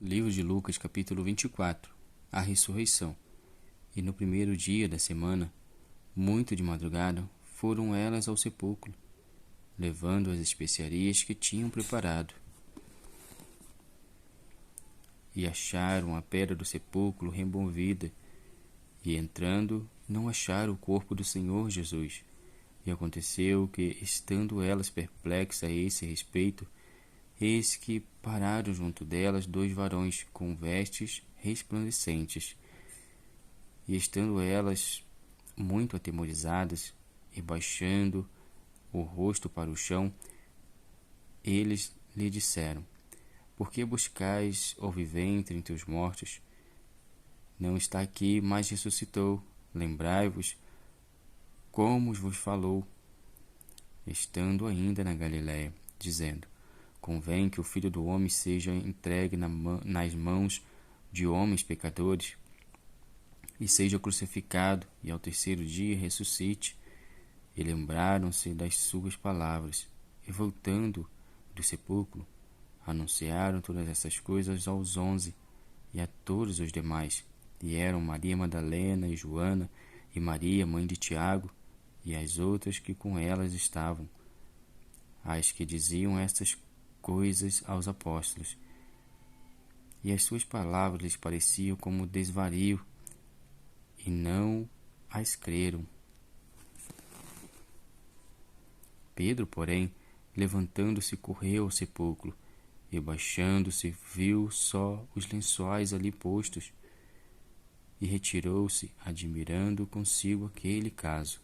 Livro de Lucas, capítulo 24. A ressurreição. E no primeiro dia da semana, muito de madrugada, foram elas ao sepulcro, levando as especiarias que tinham preparado. E acharam a pedra do sepulcro removida, e entrando, não acharam o corpo do Senhor Jesus. E aconteceu que, estando elas perplexas a esse respeito, eis que pararam junto delas 2 varões com vestes resplandecentes. E estando elas muito atemorizadas e baixando o rosto para o chão, eles lhe disseram: Por que buscais o vivente entre os mortos? Não está aqui, mas ressuscitou. Lembrai-vos como vos falou, estando ainda na Galiléia, dizendo: Convém que o Filho do Homem seja entregue nas mãos de homens pecadores, e seja crucificado, e ao terceiro dia ressuscite. E lembraram-se das suas palavras, e voltando do sepulcro, anunciaram todas essas coisas aos 11 e a todos os demais. E eram Maria Madalena e Joana, e Maria, mãe de Tiago, e as outras que com elas estavam, as que diziam estas coisas aos apóstolos. E as suas palavras lhes pareciam como desvario, e não as creram. Pedro, porém, levantando-se, correu ao sepulcro, e baixando-se, viu só os lençóis ali postos, e retirou-se, admirando consigo aquele caso.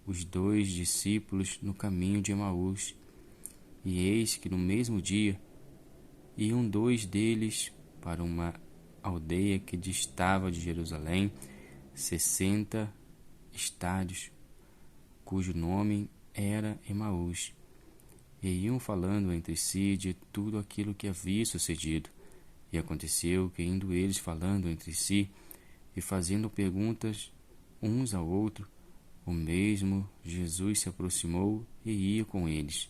Os 2 discípulos no caminho de Emaús. E eis que no mesmo dia iam 2 deles para uma aldeia que distava de Jerusalém 60 estádios, cujo nome era Emaús. E iam falando entre si de tudo aquilo que havia sucedido. E aconteceu que, indo eles falando entre si e fazendo perguntas uns ao outro, o mesmo Jesus se aproximou e ia com eles.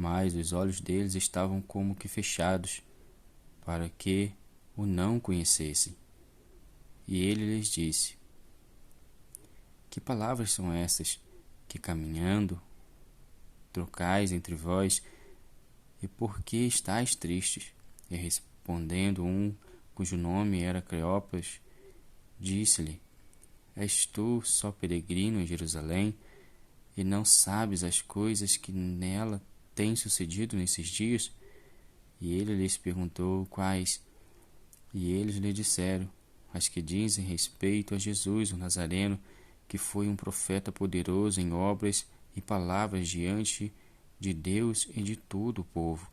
Mas os olhos deles estavam como que fechados, para que o não conhecessem. E ele lhes disse: Que palavras são essas que, caminhando, trocais entre vós, e por que estáis tristes? E respondendo um, cujo nome era Cleopas, disse-lhe: És tu só peregrino em Jerusalém, e não sabes as coisas que nela têm sucedido nesses dias? E ele lhes perguntou quais. E eles lhe disseram: As que dizem respeito a Jesus, o Nazareno, que foi um profeta poderoso em obras e palavras diante de Deus e de todo o povo.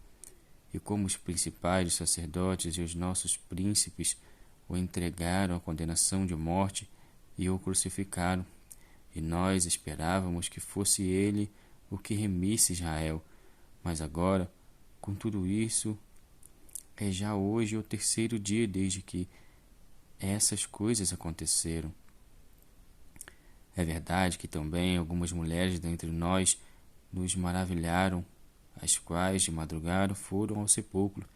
E como os principais sacerdotes e os nossos príncipes o entregaram à condenação de morte e o crucificaram, e nós esperávamos que fosse ele o que remisse Israel. Mas agora, com tudo isso, é já hoje o 3º dia desde que essas coisas aconteceram. É verdade que também algumas mulheres dentre nós nos maravilharam, as quais de madrugada foram ao sepulcro,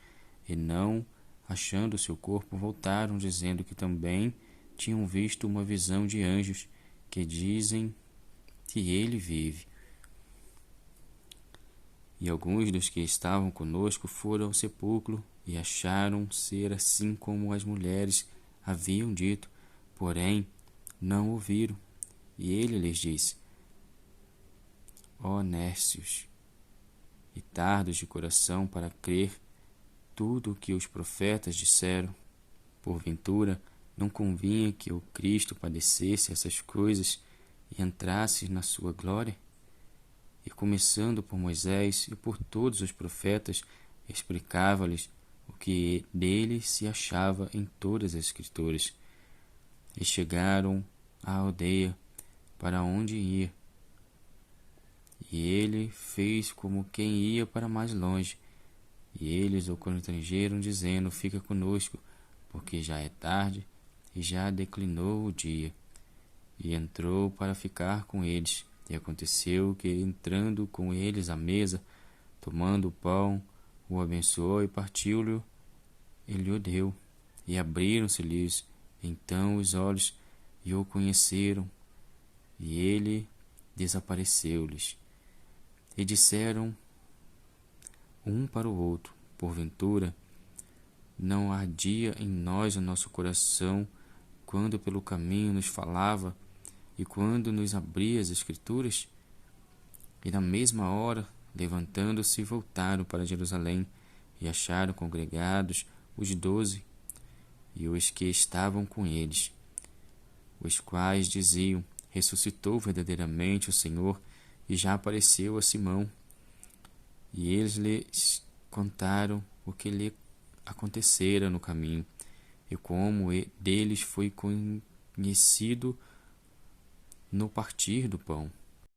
e não achando seu corpo, voltaram, dizendo que também tinham visto uma visão de anjos, que dizem que ele vive. E alguns dos que estavam conosco foram ao sepulcro, e acharam ser assim como as mulheres haviam dito, porém não o viram. E ele lhes disse: Ó nércios, e tardos de coração para crer tudo o que os profetas disseram, porventura não convinha que o Cristo padecesse essas coisas e entrasse na sua glória? E começando por Moisés e por todos os profetas, explicava-lhes o que dele se achava em todas as Escrituras. E chegaram à aldeia para onde ia. E ele fez como quem ia para mais longe. E eles o constrangeram, dizendo: Fica conosco, porque já é tarde e já declinou o dia. E entrou para ficar com eles. E aconteceu que, entrando com eles à mesa, tomando o pão, o abençoou e partiu-lhe ele o deu, e abriram-se-lhes então os olhos, e o conheceram, e ele desapareceu-lhes. E disseram um para o outro: porventura, não ardia em nós o nosso coração, quando pelo caminho nos falava, e quando nos abria as Escrituras? E na mesma hora, levantando-se, voltaram para Jerusalém, e acharam congregados os 12, e os que estavam com eles, os quais diziam: ressuscitou verdadeiramente o Senhor, e já apareceu a Simão. E eles lhes contaram o que lhe acontecera no caminho, e como deles foi conhecido no partir do pão.